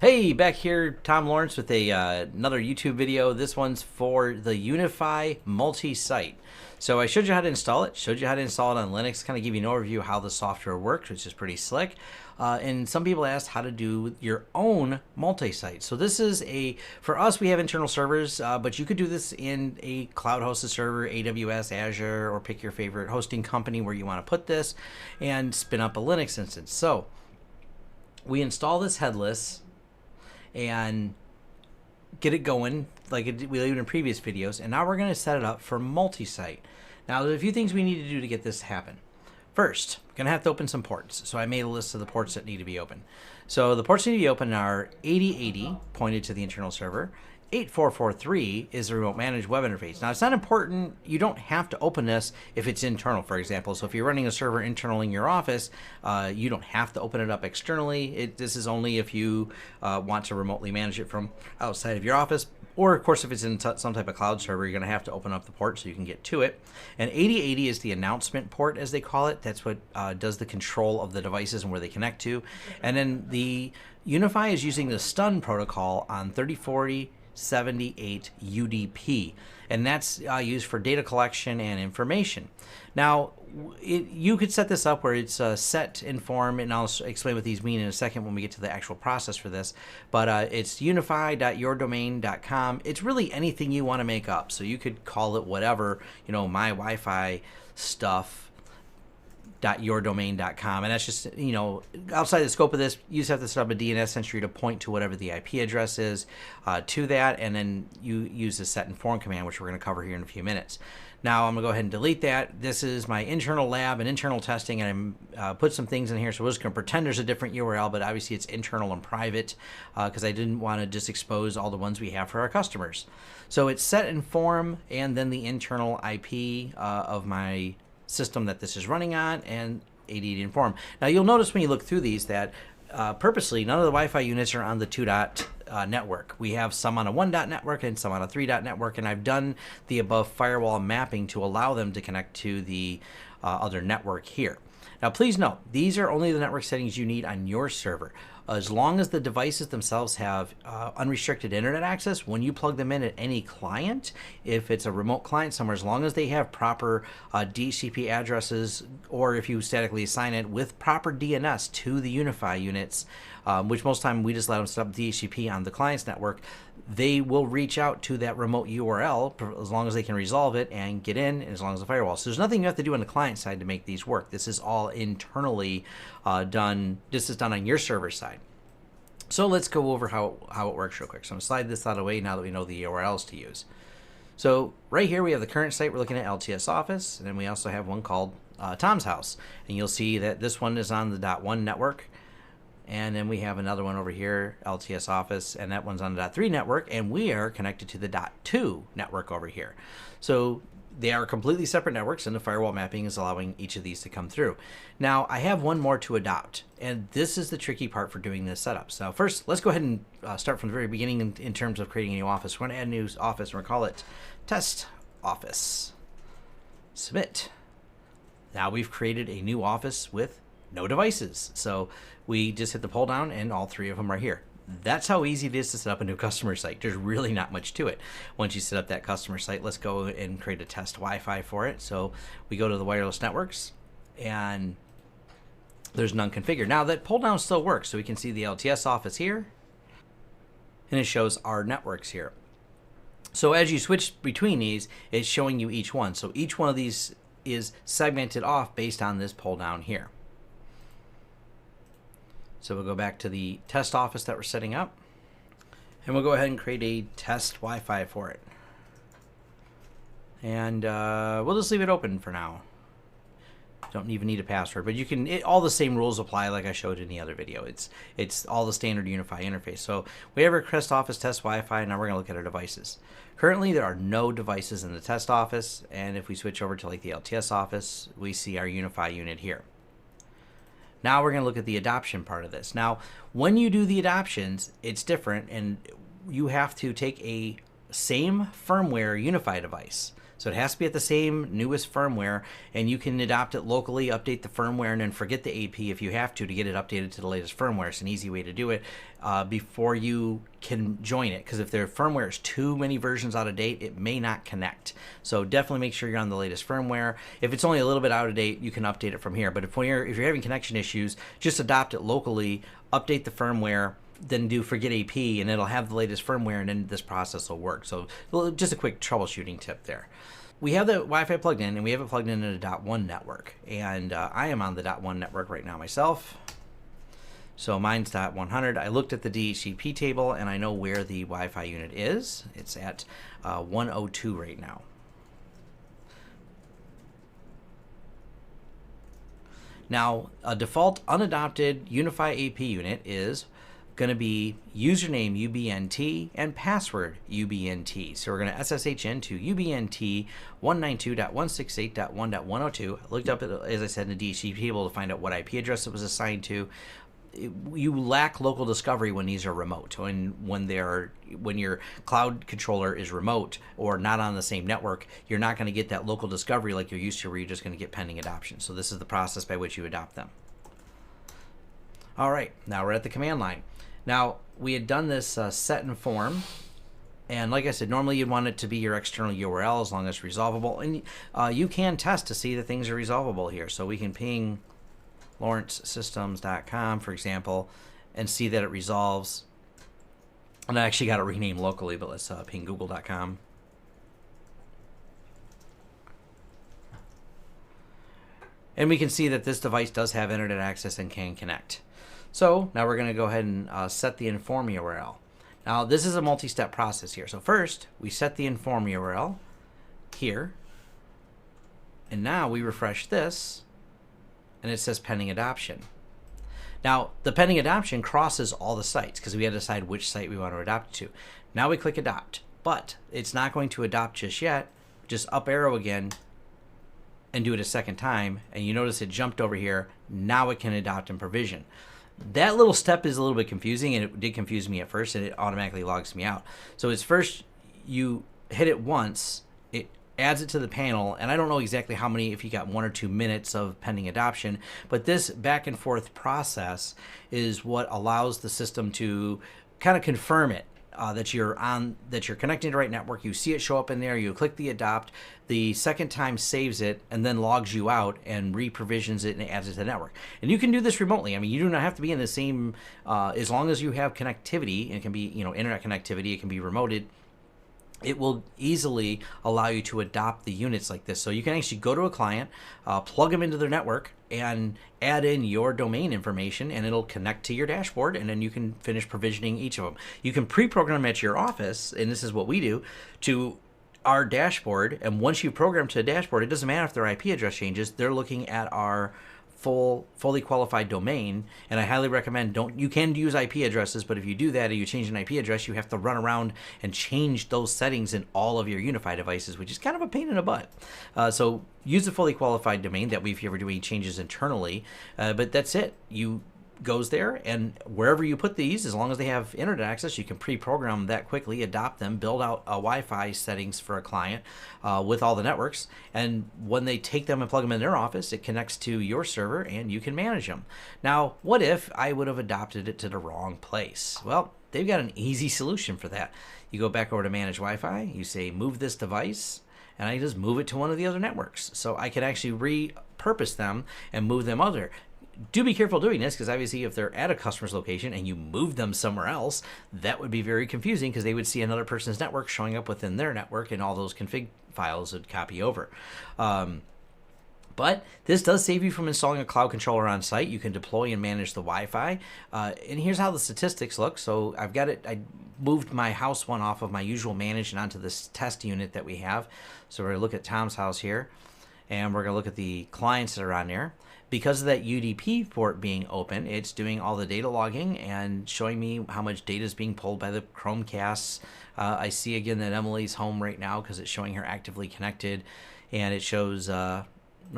Hey, back here, Tom Lawrence with another YouTube video. This one's for the UniFi multi-site. So I showed you how to install it, showed you how to install it on Linux, kind of give you an overview of how the software works, which is pretty slick. And some people asked how to do your own multi-site. So this is for us, we have internal servers, but you could do this in a cloud-hosted server, AWS, Azure, or pick your favorite hosting company where you want to put this and spin up a Linux instance. So we install this headless and get it going like we did in previous videos, and now we're going to set it up for multi-site. Now there's a few things we need to do to get this to happen. First, we're going to have to open some ports. So I made a list of the ports that need to be open. So the ports that need to be open are 8080 pointed to the internal server. 8443 is the remote managed web interface. Now it's not important, you don't have to open this if it's internal, for example. So if you're running a server internal in your office, you don't have to open it up externally. This is only if you want to remotely manage it from outside of your office. Or of course, if it's in some type of cloud server, you're going to have to open up the port so you can get to it. And 8080 is the announcement port, as they call it. That's what does the control of the devices and where they connect to. And then the UniFi is using the stun protocol on 3040 78 UDP, and that's used for data collection and information. Now, you could set this up where it's set in form, and I'll explain what these mean in a second when we get to the actual process for this, but it's unifi.yourdomain.com. It's really anything you want to make up, so you could call it whatever, my Wi-Fi stuff .yourdomain.com, and that's just, outside the scope of this. You just have to set up a DNS entry to point to whatever the IP address is to that, and then you use the set inform command, which we're going to cover here in a few minutes. Now I'm going to go ahead and delete that. This is my internal lab and internal testing, and I put some things in here, so we're just going to pretend there's a different URL, but obviously it's internal and private because I didn't want to just expose all the ones we have for our customers. So it's set inform and then the internal IP of my system that this is running on, and 8080 inform. Now you'll notice when you look through these that purposely none of the Wi-Fi units are on the 2-dot network. We have some on a 1-dot network and some on a 3-dot network, and I've done the above firewall mapping to allow them to connect to the other network here. Now please note, these are only the network settings you need on your server. As long as the devices themselves have unrestricted internet access, when you plug them in at any client, if it's a remote client somewhere, as long as they have proper DHCP addresses, or if you statically assign it with proper DNS to the UniFi units, which most time we just let them set up DHCP on the client's network, they will reach out to that remote URL as long as they can resolve it and get in, and as long as the firewall. So there's nothing you have to do on the client side to make these work. This is all internally done. This is done on your server side. So let's go over how it works real quick. So I'm going to slide this out of the way now that we know the URLs to use. So right here we have the current site. We're looking at LTS Office, and then we also have one called Tom's House. And you'll see that this one is on the .1 network. And then we have another one over here, LTS Office, and that one's on the .3 network, and we are connected to the .2 network over here. So they are completely separate networks, and the firewall mapping is allowing each of these to come through. Now, I have one more to adopt, and this is the tricky part for doing this setup. So first, let's go ahead and start from the very beginning in terms of creating a new office. We're going to add a new office, and we're going to call it Test Office. Submit. Now we've created a new office with no devices. So we just hit the pull down, and all three of them are here. That's how easy it is to set up a new customer site. There's really not much to it. Once you set up that customer site, let's go and create a test Wi-Fi for it. So we go to the wireless networks, and there's none configured. Now that pull down still works, so we can see the LTS office here, and it shows our networks here. So as you switch between these, it's showing you each one. So each one of these is segmented off based on this pull down here. So we'll go back to the test office that we're setting up, and we'll go ahead and create a test Wi-Fi for it. And we'll just leave it open for now. Don't even need a password, but you can. All the same rules apply, like I showed in the other video. It's all the standard UniFi interface. So we have our test office, test Wi-Fi. Now we're going to look at our devices. Currently, there are no devices in the test office, and if we switch over to like the LTS office, we see our UniFi unit here. Now we're going to look at the adoption part of this. Now, when you do the adoptions, it's different, and you have to take a same firmware UniFi device. So it has to be at the same newest firmware, and you can adopt it locally, update the firmware, and then forget the AP if you have to get it updated to the latest firmware. It's an easy way to do it before you can join it, because if their firmware is too many versions out of date, it may not connect. So definitely make sure you're on the latest firmware. If it's only a little bit out of date, you can update it from here. But if you're having connection issues, just adopt it locally, update the firmware, then do forget AP, and it'll have the latest firmware, and then this process will work. So just a quick troubleshooting tip there. We have the Wi-Fi plugged in, and we have it plugged in a .1 network. And I am on the .1 network right now myself. So mine's .100. I looked at the DHCP table, and I know where the Wi-Fi unit is. It's at 102 right now. Now, a default unadopted UniFi AP unit is going to be username UBNT and password UBNT. So we're going to SSH into UBNT 192.168.1.102. I looked up, as I said, in the DHCP table to find out what IP address it was assigned to. You lack local discovery when these are remote, when your cloud controller is remote or not on the same network. You're not going to get that local discovery like you're used to, where you're just going to get pending adoption. So this is the process by which you adopt them. All right, now we're at the command line. Now, we had done this set and form, and like I said, normally you'd want it to be your external URL as long as it's resolvable. And you can test to see that things are resolvable here. So we can ping lawrencesystems.com, for example, and see that it resolves. And I actually got it renamed locally, but let's ping google.com. And we can see that this device does have internet access and can connect. So now we're going to go ahead and set the inform URL. Now this is a multi-step process here. So first we set the inform URL here, and now we refresh this, and it says pending adoption. Now the pending adoption crosses all the sites because we had to decide which site we want to adopt to. Now we click adopt, but it's not going to adopt just yet. Just up arrow again and do it a second time, and you notice it jumped over here. Now it can adopt and provision. That little step is a little bit confusing, and it did confuse me at first, and it automatically logs me out. So it's first you hit it once, it adds it to the panel, and I don't know exactly how many, if you got 1 or 2 minutes of pending adoption, but this back and forth process is what allows the system to kind of confirm it. That you're connecting to the right network. You see it show up in there, you click the adopt, the second time saves it, and then logs you out and re-provisions it and adds it to the network. And you can do this remotely. I mean, you do not have to be in the same, as long as you have connectivity, and it can be, internet connectivity, it can be remoted. It will easily allow you to adopt the units like this. So you can actually go to a client, plug them into their network, and add in your domain information, and it'll connect to your dashboard, and then you can finish provisioning each of them. You can pre-program at your office, and this is what we do, to our dashboard, and once you program to a dashboard, it doesn't matter if their IP address changes, they're looking at our fully qualified domain. And I highly recommend, you can use IP addresses, but if you do that and you change an IP address, you have to run around and change those settings in all of your UniFi devices, which is kind of a pain in the butt. So use a fully qualified domain that if you're ever doing changes internally, but that's it. You goes there, and wherever you put these, as long as they have internet access, you can pre-program that quickly, adopt them, build out Wi-Fi settings for a client with all the networks, and when they take them and plug them in their office, it connects to your server and you can manage them. Now, what if I would have adopted it to the wrong place? Well, they've got an easy solution for that. You go back over to manage Wi-Fi, you say move this device, and I just move it to one of the other networks. So I can actually repurpose them and move them other. Do be careful doing this, because obviously if they're at a customer's location and you move them somewhere else, that would be very confusing, because they would see another person's network showing up within their network, and all those config files would copy over. But this does save you from installing a cloud controller on site. You can deploy and manage the Wi-Fi. And here's how the statistics look. So I've got it. I moved my house one off of my usual manage and onto this test unit that we have. So we're going to look at Tom's house here, and we're going to look at the clients that are on there. Because of that UDP port being open, it's doing all the data logging and showing me how much data is being pulled by the Chromecasts. I see again that Emily's home right now because it's showing her actively connected, and it shows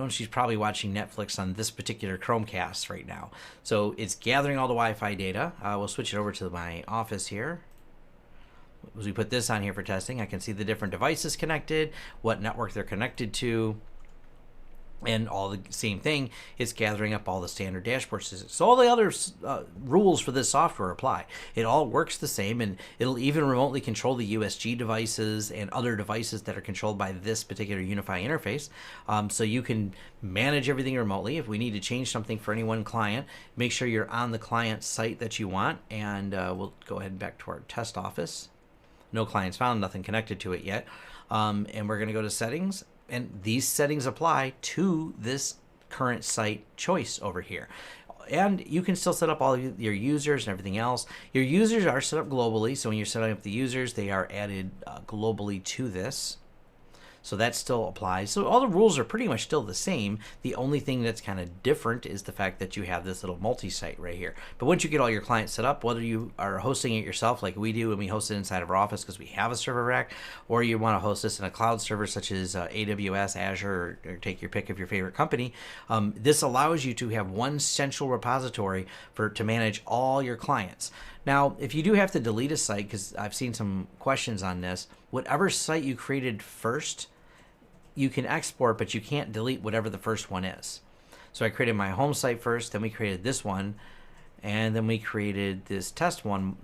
she's probably watching Netflix on this particular Chromecast right now. So it's gathering all the Wi-Fi data. We'll switch it over to my office here. As we put this on here for testing, I can see the different devices connected, what network they're connected to, and all the same thing. It's gathering up all the standard dashboard statistics. So all the other rules for this software apply. It all works the same, and it'll even remotely control the USG devices and other devices that are controlled by this particular UniFi interface. So you can manage everything remotely. If we need to change something for any one client, make sure you're on the client site that you want, and we'll go ahead and back to our test office. No clients found, nothing connected to it yet. And we're going to go to settings. And these settings apply to this current site choice over here. And you can still set up all of your users and everything else. Your users are set up globally. So when you're setting up the users, they are added globally to this. So that still applies. So all the rules are pretty much still the same. The only thing that's kind of different is the fact that you have this little multi-site right here. But once you get all your clients set up, whether you are hosting it yourself like we do and we host it inside of our office because we have a server rack, or you want to host this in a cloud server such as AWS, Azure, or take your pick of your favorite company, this allows you to have one central repository to manage all your clients. Now, if you do have to delete a site, because I've seen some questions on this, whatever site you created first, you can export, but you can't delete whatever the first one is. So I created my home site first, then we created this one, and then we created this test one.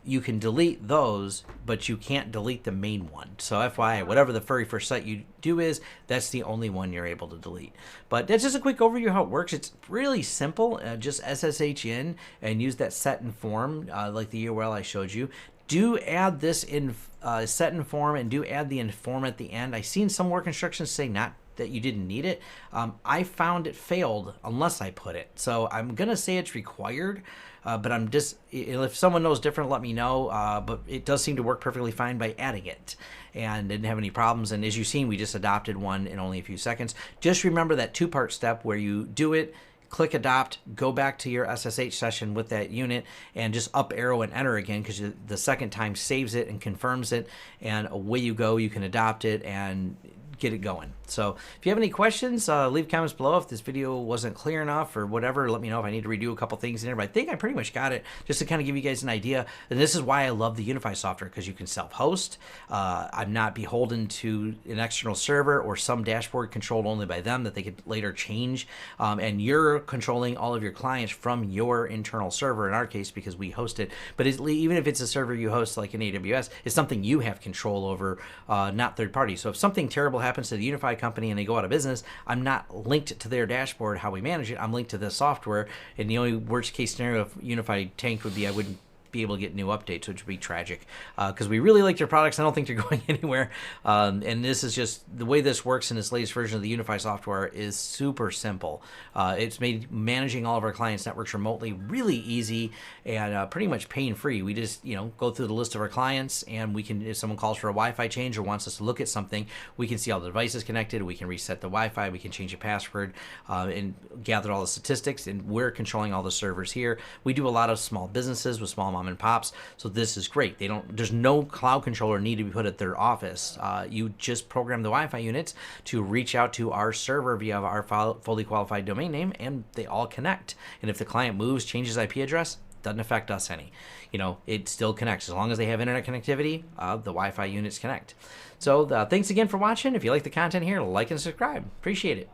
You can delete those, but you can't delete the main one. So FYI, whatever the very first site you do is, that's the only one you're able to delete. But that's just a quick overview of how it works. It's really simple. Just SSH in and use that set and form, like the URL I showed you. Do add this in set and form, and do add the inform at the end. I've seen some work instructions say not that you didn't need it. I found it failed unless I put it. So I'm going to say it's required, but I'm just, if someone knows different, let me know. But it does seem to work perfectly fine by adding it and didn't have any problems. And as you've seen, we just adopted one in only a few seconds. Just remember that two-part step where you do it, click adopt, go back to your SSH session with that unit, and just up arrow and enter again, because the second time saves it and confirms it, and away you go. You can adopt it and get it going. So if you have any questions, leave comments below. If this video wasn't clear enough or whatever, let me know if I need to redo a couple things in there. But I think I pretty much got it, just to kind of give you guys an idea. And this is why I love the UniFi software, because you can self-host. I'm not beholden to an external server or some dashboard controlled only by them that they could later change. And you're controlling all of your clients from your internal server, in our case, because we host it. But even if it's a server you host like in AWS, it's something you have control over, not third party. So if something terrible happens to the UniFi company and they go out of business, I'm not linked to their dashboard, how we manage it. I'm linked to this software. And the only worst case scenario if UniFi tanked would be I wouldn't be able to get new updates, which would be tragic, because we really like their products. I don't think they're going anywhere. And this is just the way this works in this latest version of the UniFi software is super simple. It's made managing all of our clients' networks remotely really easy and pretty much pain-free. We just go through the list of our clients, and we can, if someone calls for a Wi-Fi change or wants us to look at something, we can see all the devices connected. We can reset the Wi-Fi. We can change a password and gather all the statistics. And we're controlling all the servers here. We do a lot of small businesses with small mom and pops, so this is great. There's no cloud controller need to be put at their office. You just program the Wi-Fi units to reach out to our server via our fully qualified domain name, and they all connect. And if the client moves, changes IP address, doesn't affect us any. It still connects as long as they have internet connectivity. The Wi-Fi units connect. So thanks again for watching. If you like the content here, like and subscribe. Appreciate it.